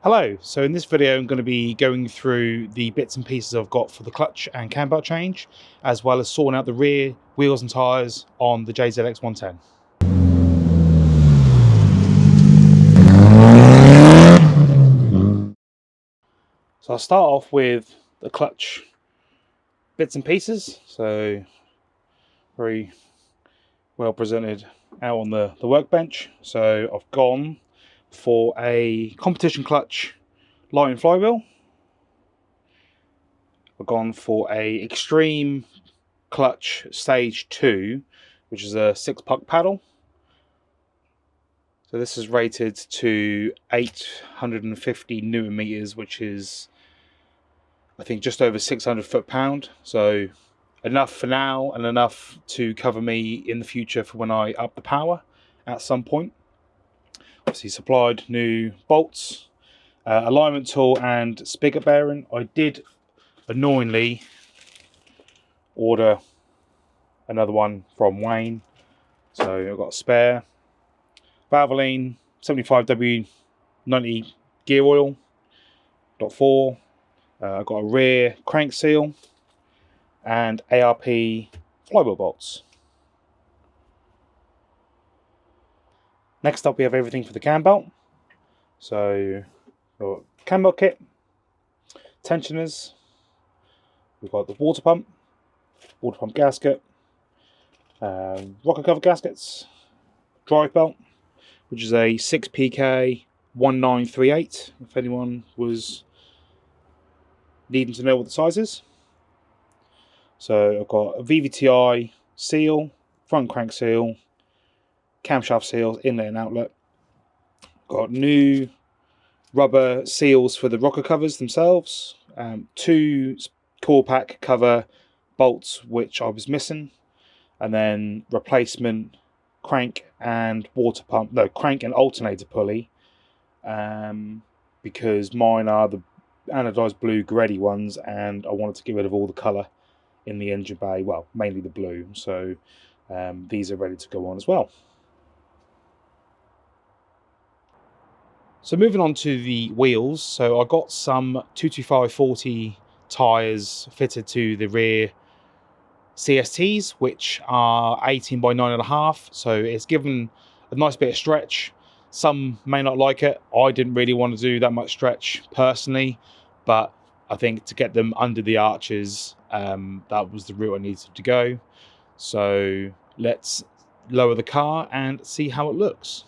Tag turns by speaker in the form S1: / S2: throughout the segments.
S1: Hello, so in this video I'm going to be going through the bits and pieces I've got for the clutch and cam belt change, as well as sorting out the rear wheels and tyres on the JZX110. So I'll start off with the clutch bits and pieces, so very well presented out on the workbench. So I've gone for a competition clutch lighting flywheel. I've gone for a extreme clutch stage 2, which is a 6-puck paddle. So this is rated to 850 newton meters, which is I think just over 600 foot-pound. So enough for now and enough to cover me in the future for when I up the power at some point. Obviously supplied new bolts, alignment tool and spigot bearing. I did annoyingly order another one from Wayne, so I've got a spare. Valvoline 75W90 gear oil, .4. I've got a rear crank seal and ARP flywheel bolts. Next up we have everything for the cam belt. So got cam belt kit, tensioners, we've got the water pump gasket, rocker cover gaskets, drive belt, which is a 6PK 1938, if anyone was needing to know what the size is. So I've got a VVTi seal, front crank seal, camshaft seals, inlet and outlet. Got new rubber seals for the rocker covers themselves, 2 core pack cover bolts which I was missing, and then replacement crank and alternator pulley, because mine are the anodized blue Greddy ones and I wanted to get rid of all the colour in the engine bay, well mainly the blue, so these are ready to go on as well. So moving on to the wheels, so I got some 225/40 tyres fitted to the rear CSTs, which are 18 by 9.5, so it's given a nice bit of stretch. Some may not like it. I didn't really want to do that much stretch personally, but I think to get them under the arches, that was the route I needed to go. So let's lower the car and see how it looks.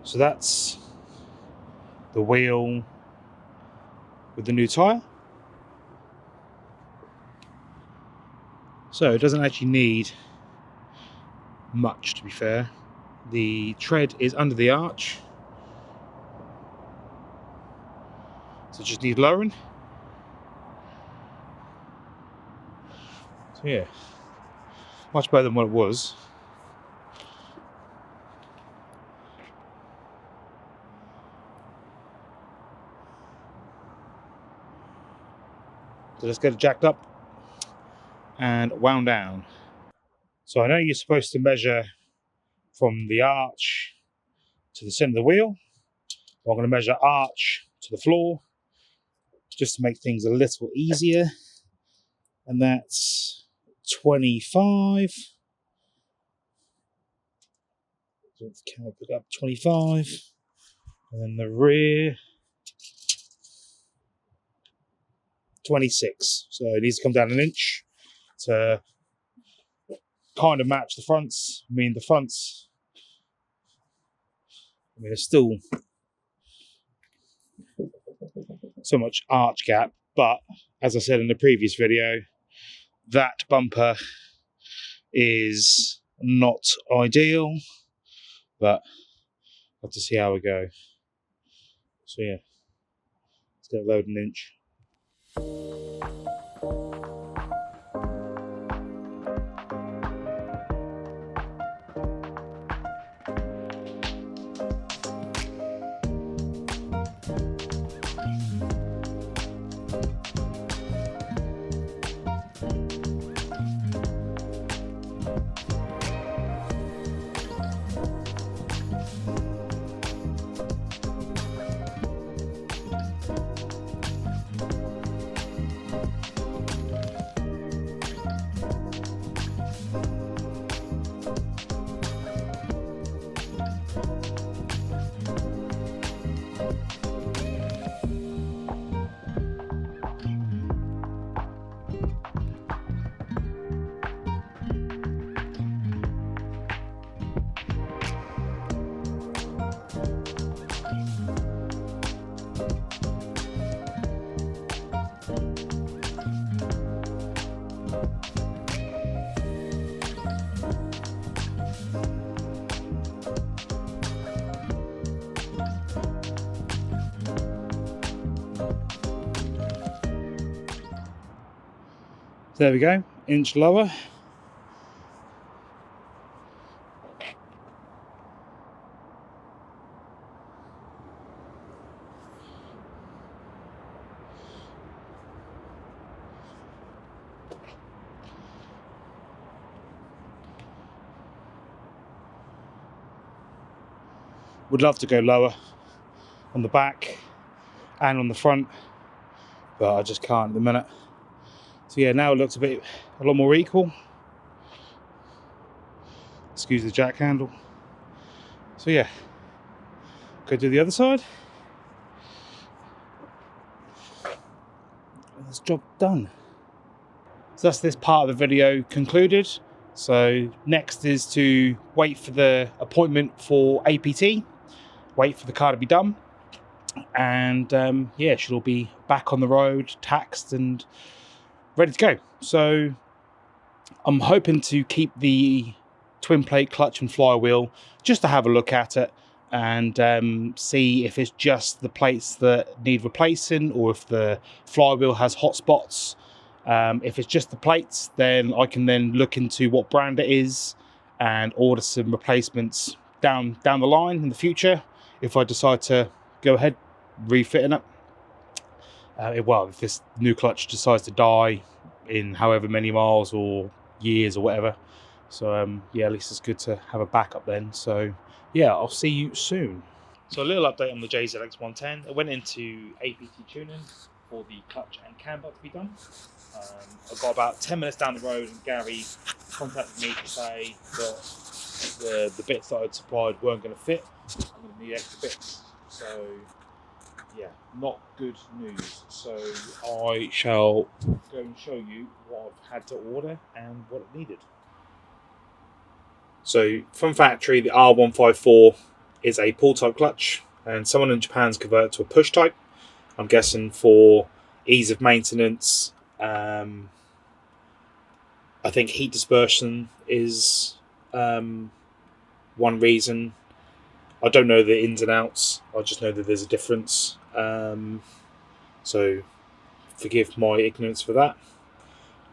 S1: So that's the wheel with the new tyre. So it doesn't actually need much, to be fair. The tread is under the arch, so it just needs lowering. So yeah, much better than what it was. So let's get it jacked up and wound down. So I know you're supposed to measure from the arch to the centre of the wheel. I'm going to measure arch to the floor just to make things a little easier, and that's 25. So the camera pick up 25, and then the rear 26. So it needs to come down an inch to kind of match the fronts. I mean, there's still so much arch gap, but as I said in the previous video, that bumper is not ideal, but I'll have to see how we go. So yeah, let's get load an inch. There we go, inch lower. Would love to go lower on the back and on the front, but I just can't at the minute. So yeah, now it looks a lot more equal. Excuse the jack handle. So yeah, go do the other side. This job done. So that's this part of the video concluded. So next is to wait for the appointment for APT, wait for the car to be done, and yeah, she'll be back on the road, taxed and ready to go. So I'm hoping to keep the twin plate clutch and flywheel just to have a look at it and see if it's just the plates that need replacing or if the flywheel has hot spots. If it's just the plates, then I can then look into what brand it is and order some replacements down the line in the future if I decide to go ahead refitting it. Well, if this new clutch decides to die in however many miles or years or whatever. So yeah, at least it's good to have a backup then. So yeah, I'll see you soon. So a little update on the JZX110. It went into APT tuning for the clutch and cambelt to be done. I got about 10 minutes down the road and Gary contacted me to say that the bits that I'd supplied weren't going to fit. I'm going to need extra bits. So yeah, not good news. So I shall go and show you what I've had to order and what it needed. So from factory, the R154 is a pull type clutch, and someone in Japan's converted to a push type. I'm guessing for ease of maintenance. I think heat dispersion is one reason. I don't know the ins and outs. I just know that there's a difference. So forgive my ignorance for that.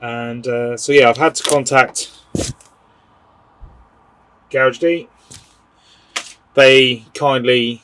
S1: And so yeah, I've had to contact Garage D. They kindly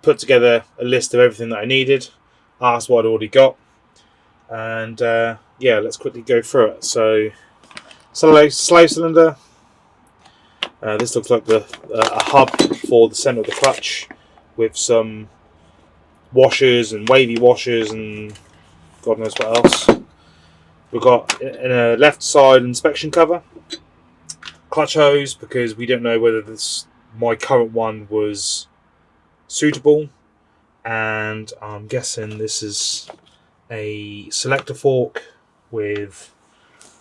S1: put together a list of everything that I needed, asked what I'd already got, and yeah, let's quickly go through it. So, slow cylinder. This looks like a hub for the centre of the clutch with some washers and wavy washers and God knows what else. We've got in a left side inspection cover, clutch hose, because we don't know whether my current one was suitable, and I'm guessing this is a selector fork with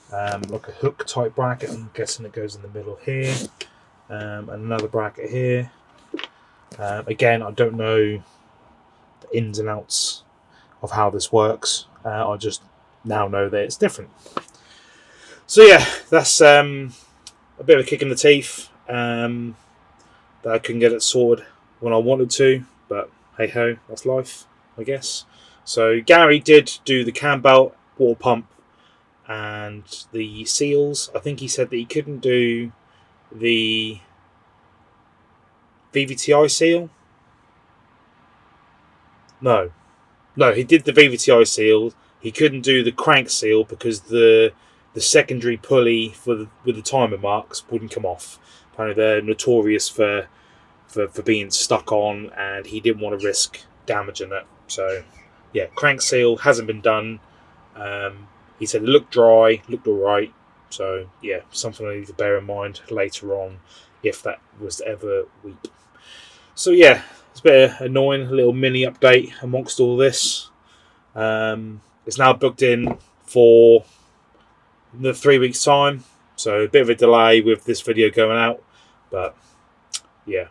S1: like a hook type bracket. I'm guessing it goes in the middle here, and another bracket here. Again, I don't know the ins and outs of how this works. I just now know that it's different. So yeah, that's a bit of a kick in the teeth. That I couldn't get it sorted when I wanted to, but hey ho, that's life, I guess. So Gary did do the Cambelt water pump and the seals. I think he said that he couldn't do the VVTi seal. No, he did the VVTi seal. He couldn't do the crank seal because the secondary pulley with the timer marks wouldn't come off. Apparently they're notorious for being stuck on, and he didn't want to risk damaging it. So yeah, crank seal hasn't been done. He said it looked dry, looked alright. So yeah, something I need to bear in mind later on if that was to ever weep. So yeah, it's a bit annoying, a little mini update amongst all this. It's now booked in for the 3 weeks time, so a bit of a delay with this video going out, but yeah,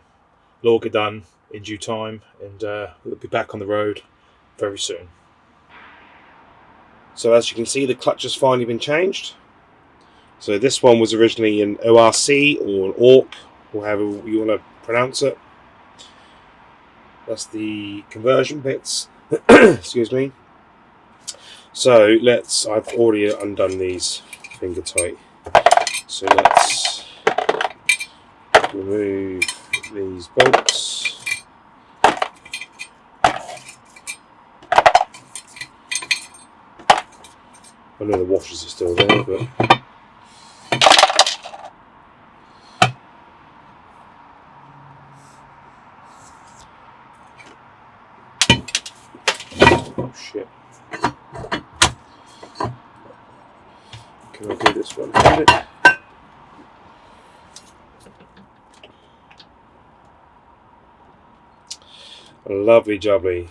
S1: it'll all get done in due time, and we'll be back on the road very soon. So as you can see, the clutch has finally been changed. So this one was originally an ORC or an ORC, or however you want to pronounce it. That's the conversion bits. Excuse me. So I've already undone these finger tight. So let's remove these bolts. I know the washers are still there, but oh shit. Can I do this one? Lovely jubbly.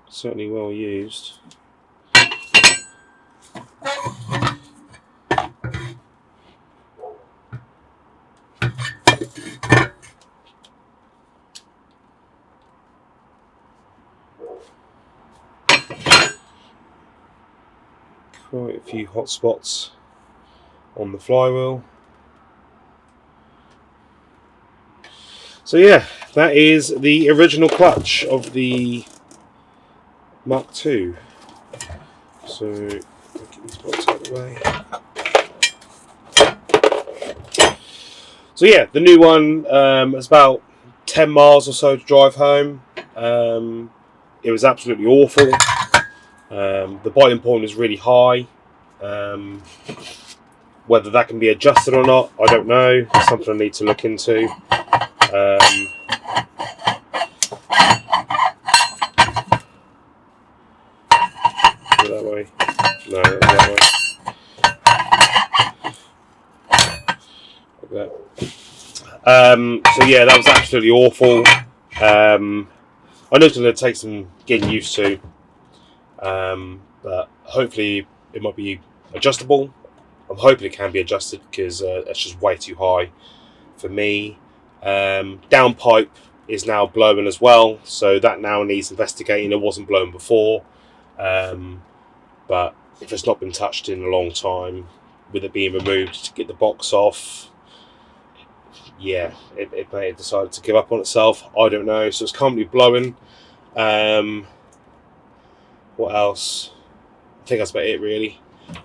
S1: Certainly well used. Quite a few hot spots on the flywheel. So yeah, that is the original clutch of the Mark II. So get these bolts out of the way. So yeah, the new one is about 10 miles or so to drive home. It was absolutely awful. The boiling point is really high. Whether that can be adjusted or not, I don't know. It's something I need to look into. That way. No, that way. Like that. So yeah, that was absolutely awful. I know it's going to take some getting used to, but hopefully it might be adjustable. I'm hoping it can be adjusted because it's just way too high for me. Downpipe is now blowing as well, so that now needs investigating. It wasn't blown before, but if it's not been touched in a long time, with it being removed to get the box off, yeah, it may have decided to give up on itself. I don't know. So it's currently blowing. What else? I think that's about it really.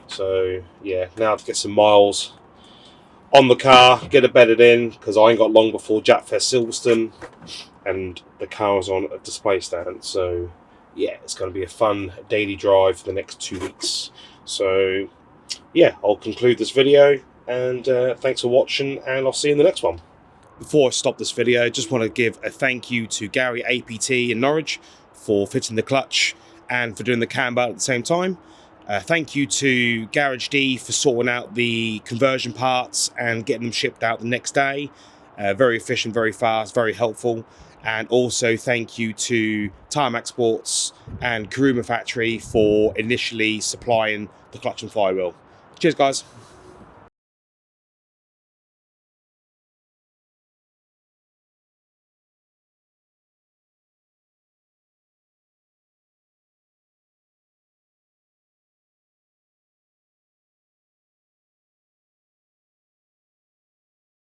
S1: So yeah, now to get some miles on the car, get it bedded in, because I ain't got long before Japfest Silverstone, and the car is on a display stand. So yeah, it's going to be a fun daily drive for the next 2 weeks. So yeah, I'll conclude this video, and thanks for watching, and I'll see you in the next one. Before I stop this video, I just want to give a thank you to Gary APT in Norwich for fitting the clutch and for doing the Cambelt at the same time. Thank you to Garage D for sorting out the conversion parts and getting them shipped out the next day. Very efficient, very fast, very helpful. And also thank you to Tarmac Sports and Karuma Factory for initially supplying the clutch and flywheel. Cheers guys.